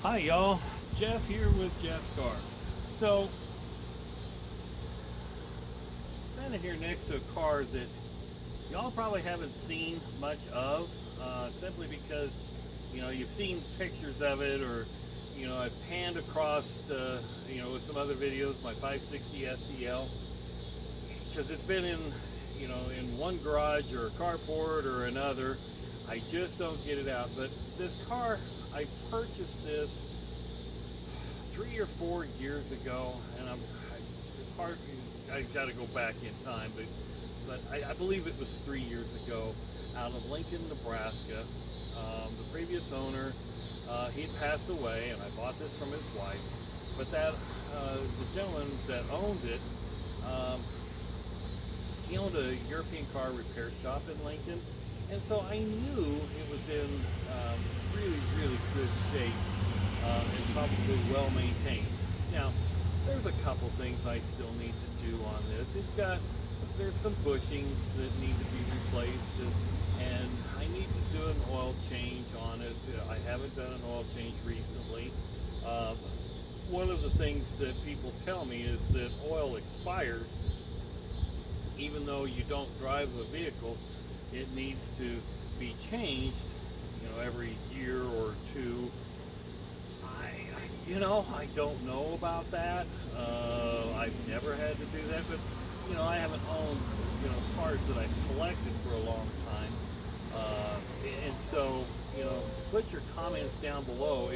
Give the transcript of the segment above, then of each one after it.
Hi y'all, Jeff here with Jeff's Car. So, standing here next to a car that y'all probably haven't seen much of, simply because, you've seen pictures of it, or, I've panned across, with some other videos, my 560 SEL, because it's been in one garage or a carport or another. I just don't get it out. But this car, I purchased this 3 or 4 years ago, and it's hard. I got to go back in time, but I believe it was 3 years ago, out of Lincoln, Nebraska. The previous owner, he had passed away, and I bought this from his wife. But the gentleman that owned it, um, he owned a European car repair shop in Lincoln, and so I knew it was in really, really good shape, and probably well maintained. Now, there's a couple things I still need to do on this. There's some bushings that need to be replaced, and I need to do an oil change on it. I haven't done an oil change recently. Uh, One of the things that people tell me is that oil expires even though you don't drive the vehicle. It needs to be changed, every year or two. I don't know about that. I've never had to do that, but I haven't owned cars that I've collected for a long time, and so put your comments down below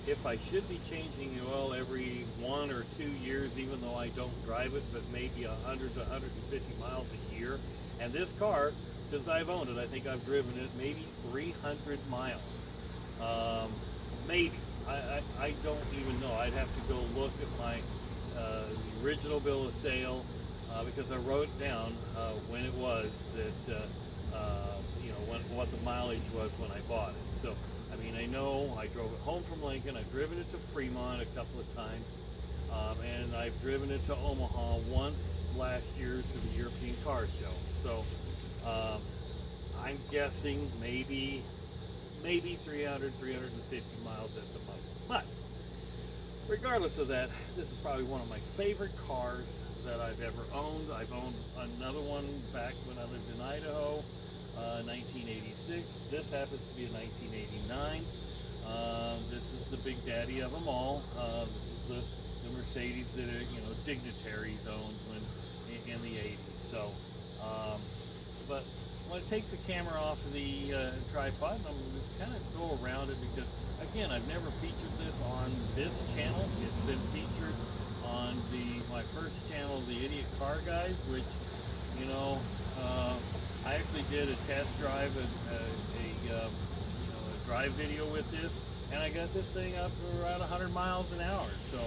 if I should be changing the oil every 1 or 2 years, even though I don't drive it, but maybe 100 to 150 miles a year. And this car, since I've owned it, I think I've driven it maybe 300 miles. Maybe. I don't even know. I'd have to go look at my original bill of sale, because I wrote down when it was that, what the mileage was when I bought it. So, I know I drove it home from Lincoln. I've driven it to Fremont a couple of times, and I've driven it to Omaha once last year to the European Car Show. So, I'm guessing maybe 300, 350 miles at the most. But regardless of that, this is probably one of my favorite cars that I've ever owned. I've owned another one back when I lived in Idaho, 1986. This happens to be a 1989. This is the big daddy of them all. This is the Mercedes that dignitaries owned in the 80s. So, but when it takes the camera off of the tripod, I'm just kind of go around it, because again, I've never featured this on this channel. It's been featured on my first channel, the Idiot Car Guys, which I actually did a test drive, a drive video with this, and I got this thing up to around 100 miles an hour. So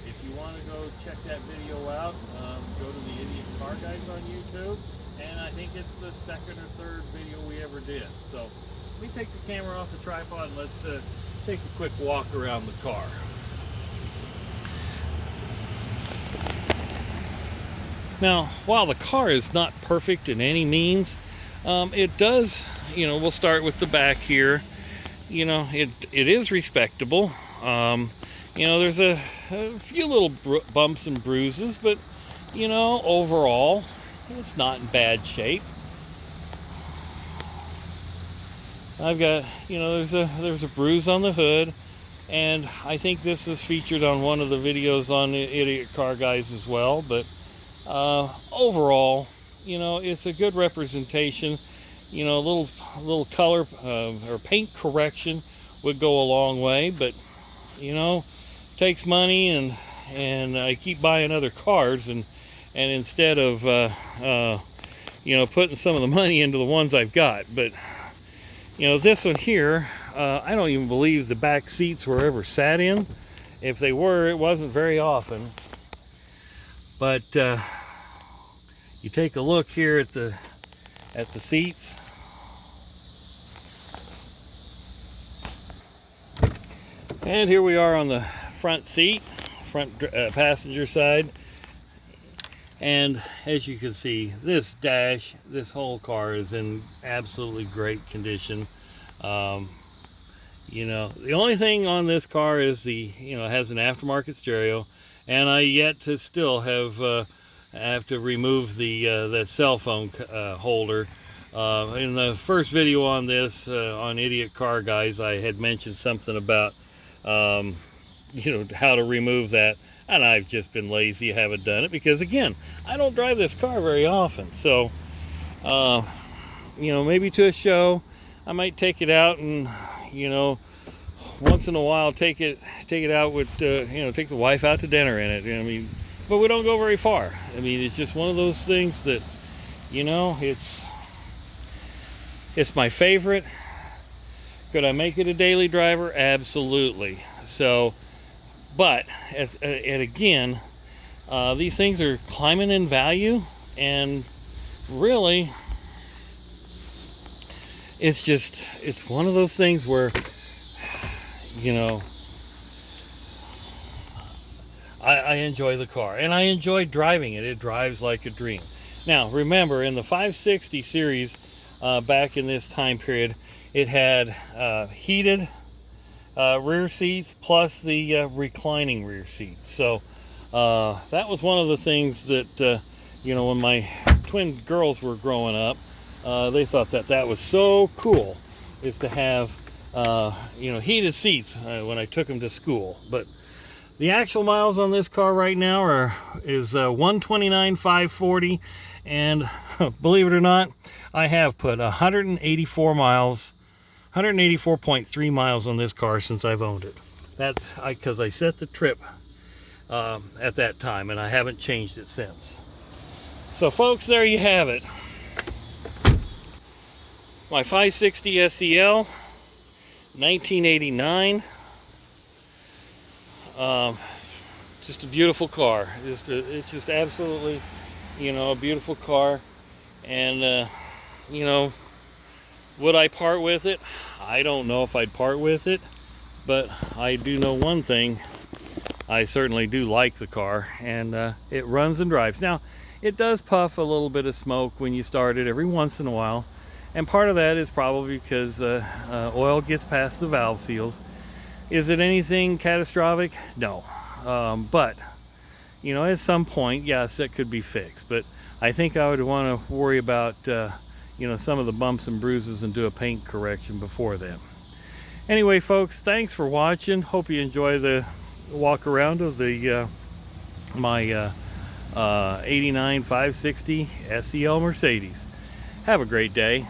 if you want to go check that video out, go to the Idiot Car Guys on YouTube. And I think it's the second or third video we ever did. So let me take the camera off the tripod and let's take a quick walk around the car. Now, while the car is not perfect in any means, it does, we'll start with the back here. It is respectable. There's a few little bumps and bruises, but overall, it's not in bad shape. I've got, there's a bruise on the hood, and I think this is featured on one of the videos on the Idiot Car Guys as well. But overall, it's a good representation. A little color or paint correction would go a long way, but it takes money, and I keep buying other cars, and instead of putting some of the money into the ones I've got. But this one here, I don't even believe the back seats were ever sat in. If they were, it wasn't very often. But you take a look here at the seats. And here we are on the front seat, front passenger side. And as you can see, this whole car is in absolutely great condition. You know, the only thing on this car is it has an aftermarket stereo, and I yet to still have to remove the cell phone holder. In the first video on this, on Idiot Car Guys, I had mentioned something about how to remove that, and I've just been lazy, haven't done it, because again, I don't drive this car very often. So maybe to a show I might take it out, and once in a while take it out with take the wife out to dinner in it. I mean, but we don't go very far. I mean, it's just one of those things that it's my favorite. Could I make it a daily driver? Absolutely. So, but and again, these things are climbing in value, and really, it's one of those things where I enjoy the car, and I enjoy driving it. It drives like a dream. Now, remember, in the 560 series, back in this time period, it had heated rear seats plus the reclining rear seats. So that was one of the things that when my twin girls were growing up, they thought that was so cool, is to have heated seats when I took them to school. But the actual miles on this car right now is 129,540, and believe it or not, I have put 184.3 miles on this car since I've owned it. That's because I set the trip at that time, and I haven't changed it since. So folks, there you have it. My 560 SEL, 1989. Just a beautiful car. It's just absolutely, a beautiful car. And would I part with it? I don't know if I'd part with it, but I do know one thing. I certainly do like the car, and it runs and drives. Now, it does puff a little bit of smoke when you start it every once in a while, and part of that is probably because oil gets past the valve seals. Is it anything catastrophic? No. But at some point, yes, that could be fixed. But I think I would want to worry about some of the bumps and bruises and do a paint correction before then. Anyway, folks, thanks for watching. Hope you enjoy the walk around of the my 89 560 SEL Mercedes. Have a great day.